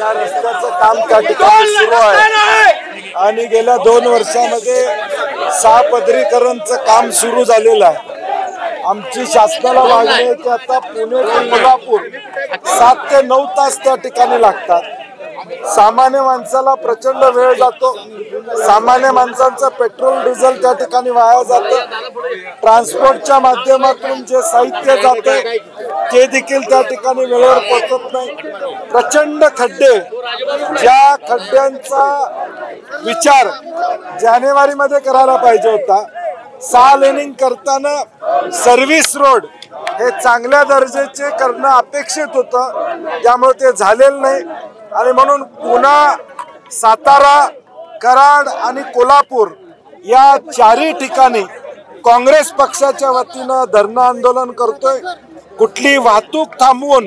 या रस्त्याचं काम त्या ठिकाणी सुरू आहे आणि गेल्या 2 वर्षामध्ये 6 पदरीकरणचं काम सुरू झालेलं आहे। आमची शासनाला मागणी आहे की आता पुणे ते कोल्हापूर 7 ते 9 तास त्या ठिकाणी लागतात। सामान्य माणसाला प्रचंड वेळ जातो, सामान्य माणसांचं पेट्रोल डिझेल त्या ठिकाणी वाया जातं, ट्रान्सपोर्टच्या माध्यमातून जे साहित्य जाते ते देखील त्या ठिकाणी वेळेवर पोहोचत नाही। प्रचंड खड्डे, ज्या खड्ड्यांचा विचार जानेवारीमध्ये करायला पाहिजे होता, 6 लेनिंग करताना सर्व्हिस रोड हे चांगल्या दर्जाचे करणं अपेक्षित होतं, त्यामुळे ते झालेलं नाही आणि म्हणून पुणा, सातारा, कराड आणि कोल्हापूर या 4ही ठिकाणी काँग्रेस पक्षाच्या वतीनं धरणं आंदोलन करतोय। कुठली वाहतूक थांबवून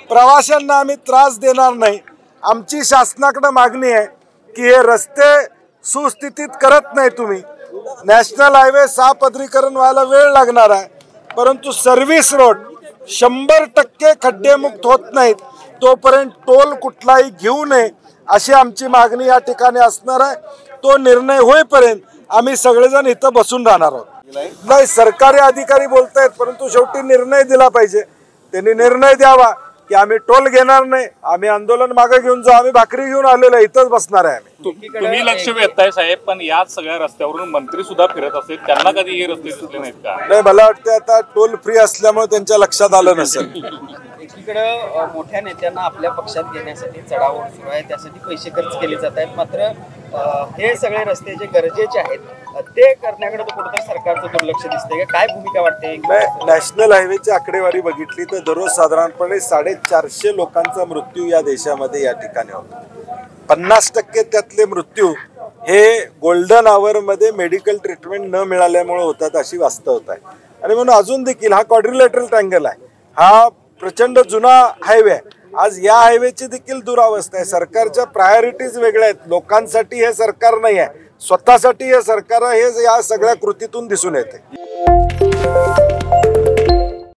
प्रवाशांना आम्ही त्रास देणार नाही। आमची शासनाकडे मागणी आहे की हे रस्ते सुस्थितीत करत नाही तुम्ही। नॅशनल हायवे 6 पदरीकरण व्हायला वेळ लागणार आहे, परंतु सर्व्हिस रोड 100% खड्डेमुक्त होत नाहीत तोपर्यंत टोल कुठलाही घेऊ नये अशी आमची मागणी या ठिकाणी असणार आहे। तो निर्णय होईपर्यंत आम्ही सगळेजण इथं बसून राहणार आहोत। नाही, सरकारी अधिकारी बोलतायत, परंतु शेवटी निर्णय दिला पाहिजे। त्यांनी निर्णय द्यावा की आम्ही टोल घेणार नाही, आम्ही आंदोलन मागे घेऊन जाऊ, आम्ही भाकरी घेऊन आलेलो आहे, इथंच बसणार आहे आम्ही। तुम्ही लक्ष वेधताय साहेब, पण या सगळ्या रस्त्यावरून मंत्री सुद्धा फिरत असतील, त्यांना कधी हे रस्ते सुचले नाहीत का? नाही, मला वाटतं आता टोल फ्री असल्यामुळे त्यांच्या लक्षात आलं नसेल। एकीकडे मोठ्या नेत्यांना आपल्या पक्षात घेण्यासाठी चढाओढ सुरू आहे, त्यासाठी पैसे खर्च केले जात आहेत, मात्र हे सगळे रस्ते जे गरजेचे आहेत ते करण्याकडे कुठेतरी सरकारचं दुर्लक्ष दिसतंय। काय भूमिका वाटते? नॅशनल हायवेची आकडेवारी बघितली तर दररोज साधारणपणे 450 लोकांचा मृत्यू या देशामध्ये या ठिकाणी होतो। 50% त्यातले मृत्यू हे गोल्डन आवरमध्ये मेडिकल ट्रीटमेंट न मिळाल्यामुळे होतात अशी वास्तवता आहे। आणि म्हणून अजून देखील हा क्वाड्रिलॅटरल ट्रँगल आहे, हा प्रचंड जुना हायवे आहे। आज या हायवेची देखील दुरावस्था आहे। सरकारच्या प्रायोरिटीज वेगळ्या आहेत, लोकांसाठी हे सरकार नाही आहे, स्वतःसाठी हे सरकार आहे, हे या सगळ्या कृतीतून दिसून येते।